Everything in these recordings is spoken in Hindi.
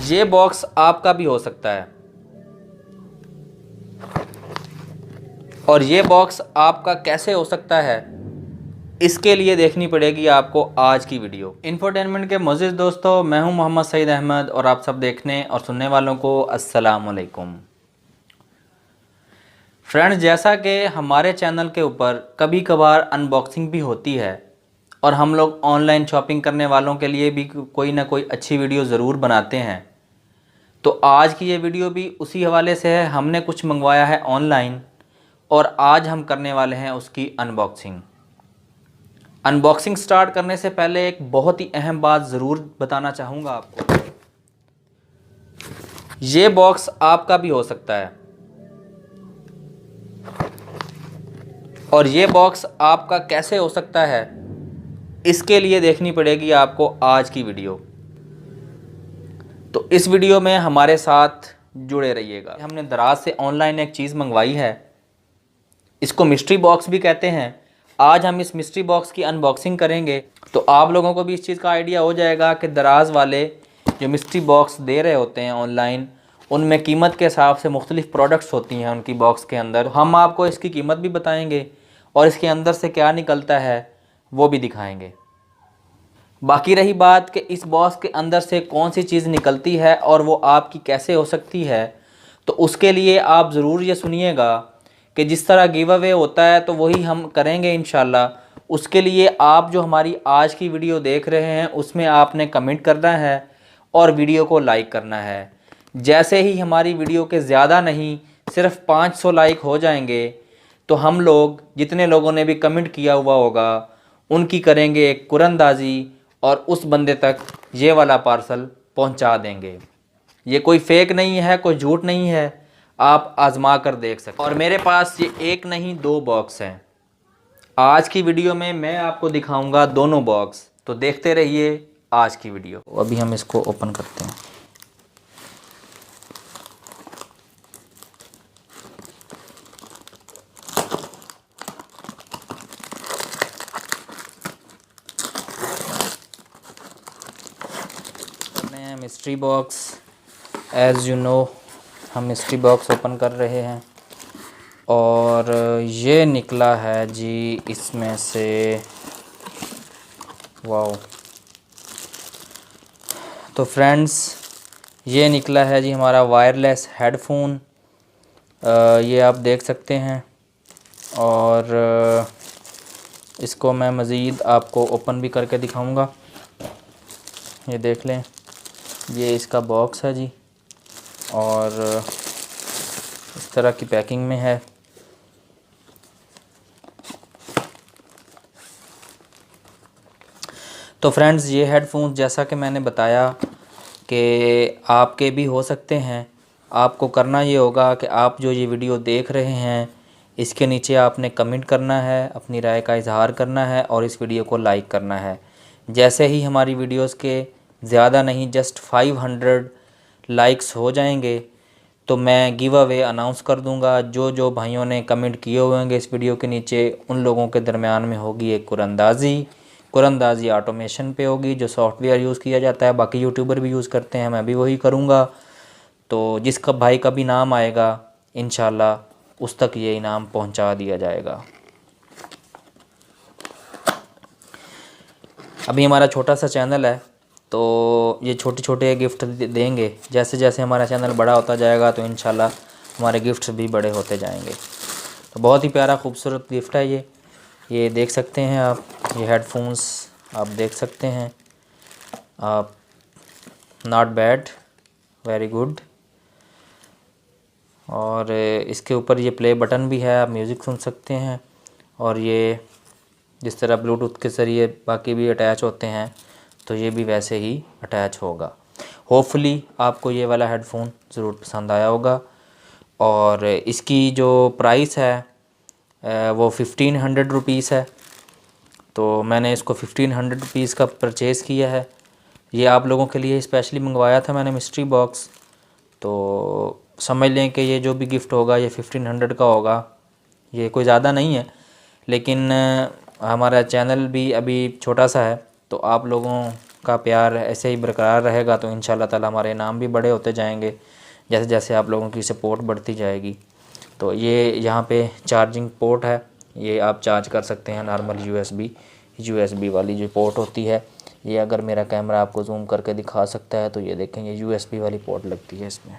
ये बॉक्स आपका भी हो सकता है और ये बॉक्स आपका कैसे हो सकता है, इसके लिए देखनी पड़ेगी आपको आज की वीडियो। इंफोटेनमेंट के मोअज़्ज़िज़ दोस्तों, मैं हूं मोहम्मद सईद अहमद और आप सब देखने और सुनने वालों को अस्सलाम वालेकुम। फ्रेंड्स, जैसा कि हमारे चैनल के ऊपर कभी कभार अनबॉक्सिंग भी होती है और हम लोग ऑनलाइन शॉपिंग करने वालों के लिए भी कोई ना कोई अच्छी वीडियो ज़रूर बनाते हैं, तो आज की ये वीडियो भी उसी हवाले से है। हमने कुछ मंगवाया है ऑनलाइन और आज हम करने वाले हैं उसकी अनबॉक्सिंग। अनबॉक्सिंग स्टार्ट करने से पहले एक बहुत ही अहम बात ज़रूर बताना चाहूँगा आपको। ये बॉक्स आपका भी हो सकता है और ये बॉक्स आपका कैसे हो सकता है, इसके लिए देखनी पड़ेगी आपको आज की वीडियो। तो इस वीडियो में हमारे साथ जुड़े रहिएगा। हमने दराज से ऑनलाइन एक चीज़ मंगवाई है, इसको मिस्ट्री बॉक्स भी कहते हैं। आज हम इस मिस्ट्री बॉक्स की अनबॉक्सिंग करेंगे तो आप लोगों को भी इस चीज़ का आइडिया हो जाएगा कि दराज वाले जो मिस्ट्री बॉक्स दे रहे होते हैं ऑनलाइन, उनमें कीमत के हिसाब से मुख्तलिफ़ प्रोडक्ट्स होती हैं उनकी बॉक्स के अंदर। हम आपको इसकी कीमत भी बताएंगे और इसके अंदर से क्या निकलता है वो भी दिखाएंगे। बाकी रही बात कि इस बॉक्स के अंदर से कौन सी चीज़ निकलती है और वो आपकी कैसे हो सकती है, तो उसके लिए आप ज़रूर ये सुनिएगा कि जिस तरह गिव अवे होता है तो वही हम करेंगे इंशाल्लाह। उसके लिए आप जो हमारी आज की वीडियो देख रहे हैं उसमें आपने कमेंट करना है और वीडियो को लाइक करना है। जैसे ही हमारी वीडियो के ज़्यादा नहीं, सिर्फ 500 लाइक हो जाएंगे तो हम लोग जितने लोगों ने भी कमेंट किया हुआ होगा उनकी करेंगे एक कुरंदाजी और उस बंदे तक ये वाला पार्सल पहुंचा देंगे। ये कोई फेक नहीं है, कोई झूठ नहीं है, आप आजमा कर देख सकते हैं। और मेरे पास ये एक नहीं 2 बॉक्स हैं। आज की वीडियो में मैं आपको दिखाऊंगा दोनों बॉक्स, तो देखते रहिए आज की वीडियो। अभी हम इसको ओपन करते हैं। Mystery box, as you know हम मिस्ट्री बॉक्स ओपन कर रहे हैं और ये निकला है जी इसमें से, वाओ। तो फ्रेंड्स, ये निकला है जी हमारा वायरलेस हेडफोन। ये आप देख सकते हैं और इसको मैं मज़ीद आपको ओपन भी करके दिखाऊंगा। ये देख लें, ये इसका बॉक्स है जी और इस तरह की पैकिंग में है। तो फ्रेंड्स, ये हेडफोन्स जैसा कि मैंने बताया कि आपके भी हो सकते हैं। आपको करना ये होगा कि आप जो ये वीडियो देख रहे हैं इसके नीचे आपने कमेंट करना है, अपनी राय का इजहार करना है और इस वीडियो को लाइक करना है। जैसे ही हमारी वीडियोस के ज़्यादा नहीं जस्ट 500 लाइक्स हो जाएंगे तो मैं गिव अवे अनाउंस कर दूंगा। जो जो भाइयों ने कमेंट किए हुए होंगे इस वीडियो के नीचे, उन लोगों के दरमियान में होगी एक कुरंदाजी ऑटोमेशन पे होगी, जो सॉफ्टवेयर यूज़ किया जाता है। बाकी यूट्यूबर भी यूज़ करते हैं, मैं भी वही करूँगा। तो जिसका भाई का भी नाम आएगा इंशाल्लाह उस तक ये इनाम पहुँचा दिया जाएगा। अभी हमारा छोटा सा चैनल है तो ये छोटे छोटे गिफ्ट देंगे। जैसे जैसे हमारा चैनल बड़ा होता जाएगा तो इंशाल्लाह हमारे गिफ्ट्स भी बड़े होते जाएंगे। तो बहुत ही प्यारा खूबसूरत गिफ्ट है ये देख सकते हैं आप। ये हेडफोन्स आप देख सकते हैं आप, नॉट बैड, वेरी गुड। और इसके ऊपर ये प्ले बटन भी है, आप म्यूज़िक सुन सकते हैं। और ये जिस तरह ब्लूटूथ के ज़रिए बाकी भी अटैच होते हैं तो ये भी वैसे ही अटैच होगा। होपफुली आपको ये वाला हेडफोन ज़रूर पसंद आया होगा। और इसकी जो प्राइस है वो 1500 रुपीज़ है। तो मैंने इसको 1500 रुपीज़ का परचेज़ किया है। ये आप लोगों के लिए स्पेशली मंगवाया था मैंने मिस्ट्री बॉक्स। तो समझ लें कि ये जो भी गिफ्ट होगा ये 1500 का होगा। ये कोई ज़्यादा नहीं है, लेकिन हमारा चैनल भी अभी छोटा सा है तो आप लोगों का प्यार ऐसे ही बरकरार रहेगा तो इंशाल्लाह ताला हमारे इनाम भी बड़े होते जाएंगे जैसे जैसे आप लोगों की सपोर्ट बढ़ती जाएगी। तो ये यहाँ पे चार्जिंग पोर्ट है, ये आप चार्ज कर सकते हैं नॉर्मल यूएसबी वाली जो पोर्ट होती है। ये अगर मेरा कैमरा आपको जूम करके दिखा सकता है तो ये देखें, ये यूएसबी वाली पोर्ट लगती है इसमें।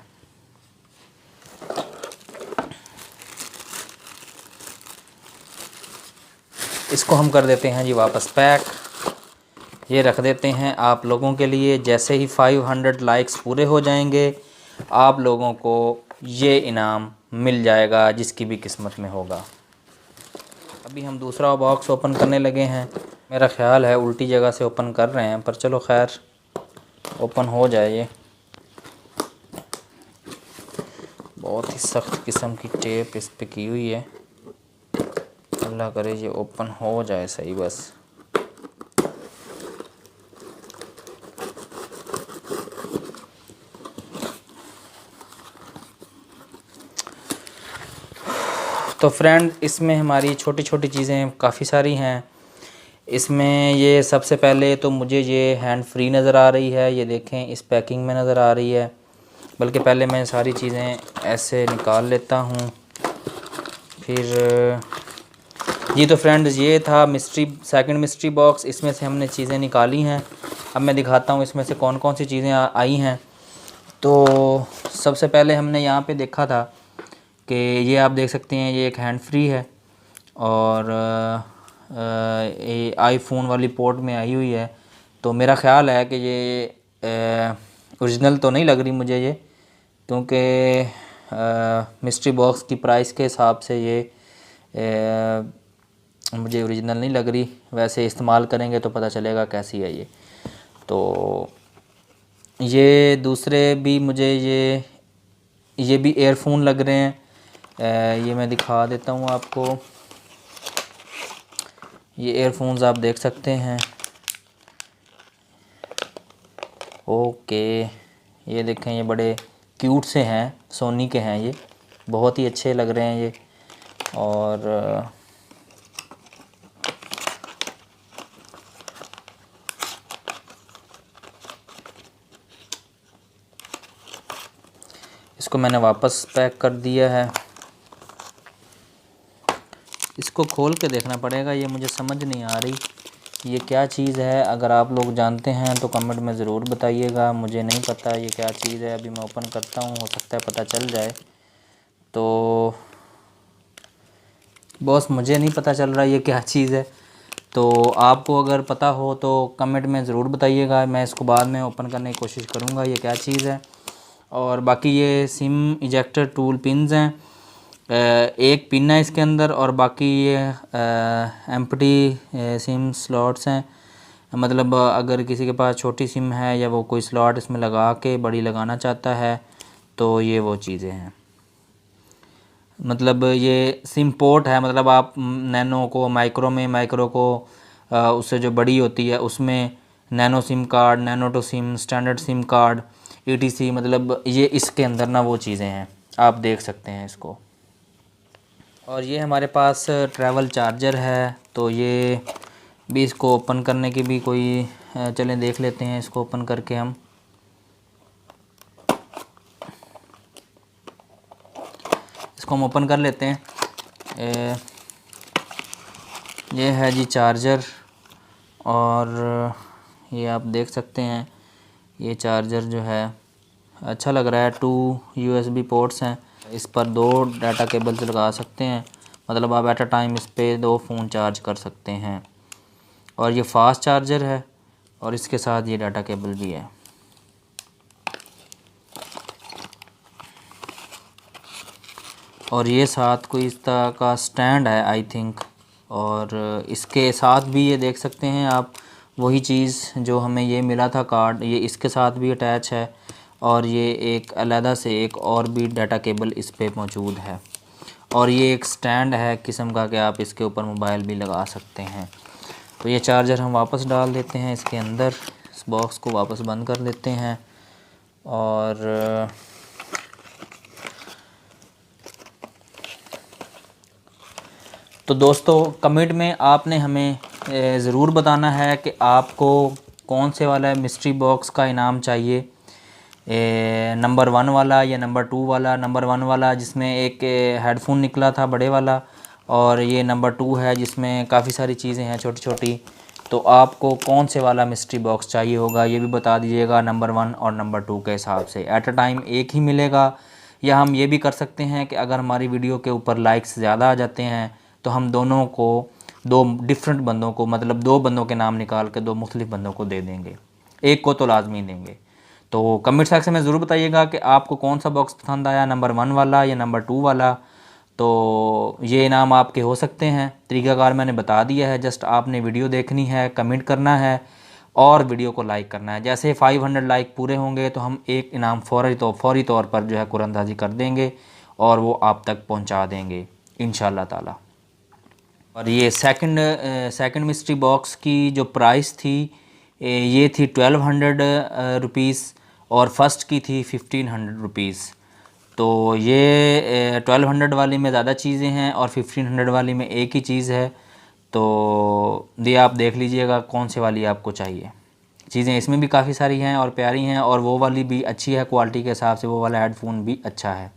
इसको हम कर देते हैं जी वापस पैक, ये रख देते हैं आप लोगों के लिए। जैसे ही 500 लाइक्स पूरे हो जाएंगे आप लोगों को ये इनाम मिल जाएगा जिसकी भी किस्मत में होगा। अभी हम दूसरा बॉक्स ओपन करने लगे हैं। मेरा ख़्याल है उल्टी जगह से ओपन कर रहे हैं, पर चलो खैर ओपन हो जाए। ये बहुत ही सख्त किस्म की टेप इस पे की हुई है, अल्लाह करे ये ओपन हो जाए सही बस। तो फ्रेंड इसमें हमारी छोटी छोटी चीज़ें काफ़ी सारी हैं। इसमें ये सबसे पहले तो मुझे ये हैंड फ्री नज़र आ रही है, ये देखें इस पैकिंग में नज़र आ रही है। बल्कि पहले मैं सारी चीज़ें ऐसे निकाल लेता हूँ फिर। जी तो फ्रेंड्स ये था सेकंड मिस्ट्री बॉक्स, इसमें से हमने चीज़ें निकाली हैं। अब मैं दिखाता हूँ इसमें से कौन कौन सी चीज़ें आई हैं। तो सबसे पहले हमने यहाँ पे देखा था कि ये आप देख सकते हैं ये एक हैंड फ्री है और ये आईफोन वाली पोर्ट में आई हुई है। तो मेरा ख़्याल है कि ये ओरिजिनल तो नहीं लग रही मुझे ये, क्योंकि मिस्ट्री बॉक्स की प्राइस के हिसाब से ये मुझे ओरिजिनल नहीं लग रही। वैसे इस्तेमाल करेंगे तो पता चलेगा कैसी है ये। तो ये दूसरे भी मुझे ये भी एयरफोन लग रहे हैं। ये मैं दिखा देता हूँ आपको। ये एयरफोन्स आप देख सकते हैं। ओके ये देखें, ये बड़े क्यूट से हैं, सोनी के हैं, ये बहुत ही अच्छे लग रहे हैं ये। और इसको मैंने वापस पैक कर दिया है। इसको खोल के देखना पड़ेगा, ये मुझे समझ नहीं आ रही ये क्या चीज़ है। अगर आप लोग जानते हैं तो कमेंट में ज़रूर बताइएगा, मुझे नहीं पता ये क्या चीज़ है। अभी मैं ओपन करता हूँ, हो सकता है पता चल जाए। तो बॉस मुझे नहीं पता चल रहा ये क्या चीज़ है। तो आपको अगर पता हो तो कमेंट में ज़रूर बताइएगा, मैं इसको बाद में ओपन करने की कोशिश करूँगा ये क्या चीज़ है। और बाकी ये सिम इजेक्टर टूल पिन्स हैं, एक पिन है इसके अंदर और बाकी ये एम्प्टी सिम स्लॉट्स हैं। मतलब अगर किसी के पास छोटी सिम है या वो कोई स्लॉट इसमें लगा के बड़ी लगाना चाहता है तो ये वो चीज़ें हैं। मतलब ये सिम पोर्ट है, मतलब आप नैनो को माइक्रो को उससे जो बड़ी होती है उसमें nano sim card, nano two sim, standard sim card, ETC, मतलब ये इसके अंदर ना वो चीज़ें हैं, आप देख सकते हैं इसको। और ये हमारे पास ट्रैवल चार्जर है। तो ये भी इसको ओपन करने की भी कोई चलें देख लेते हैं इसको ओपन करके हम। इसको हम ओपन कर लेते हैं। ये है जी चार्जर और ये आप देख सकते हैं ये चार्जर जो है अच्छा लग रहा है। 2 USB पोर्ट्स हैं, इस पर 2 डाटा केबल्स लगा सकते हैं, मतलब आप एट अ टाइम इस पे 2 फ़ोन चार्ज कर सकते हैं। और ये फास्ट चार्जर है और इसके साथ ये डाटा केबल भी है। और ये साथ कोई इस तरह का स्टैंड है आई थिंक। और इसके साथ भी ये देख सकते हैं आप वही चीज़ जो हमें ये मिला था कार्ड, ये इसके साथ भी अटैच है। और ये एक अलहदा से एक और भी डाटा केबल इस पे मौजूद है। और ये एक स्टैंड है किस्म का कि आप इसके ऊपर मोबाइल भी लगा सकते हैं। तो ये चार्जर हम वापस डाल देते हैं इसके अंदर, इस बॉक्स को वापस बंद कर देते हैं। और तो दोस्तों कमेंट में आपने हमें ज़रूर बताना है कि आपको कौन से वाला मिस्ट्री बॉक्स का इनाम चाहिए, नंबर 1 वाला या नंबर 2 वाला। नंबर 1 वाला जिसमें एक हेडफोन निकला था बड़े वाला, और ये नंबर 2 है जिसमें काफ़ी सारी चीज़ें हैं छोटी छोटी। तो आपको कौन से वाला मिस्ट्री बॉक्स चाहिए होगा ये भी बता दीजिएगा, नंबर 1 और नंबर 2 के हिसाब से। एट अ टाइम एक ही मिलेगा, या हम ये भी कर सकते हैं कि अगर हमारी वीडियो के ऊपर लाइक्स ज़्यादा आ जाते हैं तो हम दोनों को, दो डिफरेंट बंदों को, मतलब 2 बंदों के नाम निकाल के 2 मुख्तलिफ बंदों को दे देंगे, एक को तो लाजमी देंगे। तो कमेंट सेक्शन में ज़रूर बताइएगा कि आपको कौन सा बॉक्स पसंद आया, नंबर 1 वाला या नंबर 2 वाला। तो ये इनाम आपके हो सकते हैं। तरीक़ाकार मैंने बता दिया है, जस्ट आपने वीडियो देखनी है, कमेंट करना है और वीडियो को लाइक करना है। जैसे 500 लाइक पूरे होंगे तो हम एक इनाम फौरी तौर पर जो है कुरानंदाज़ी कर देंगे और वो आप तक पहुंचा देंगे इंशाअल्लाह ताला। और ये सेकंड मिस्ट्री बॉक्स की जो प्राइस थी ये थी 1200 रुपीज़ और फ़र्स्ट की थी 1500 रुपीज़। तो ये 1200 वाली में ज़्यादा चीज़ें हैं और 1500 वाली में एक ही चीज़ है। तो ये आप देख लीजिएगा कौन से वाली आपको चाहिए। चीज़ें इसमें भी काफ़ी सारी हैं और प्यारी हैं, और वो वाली भी अच्छी है क्वालिटी के हिसाब से, वो वाला हेडफोन भी अच्छा है।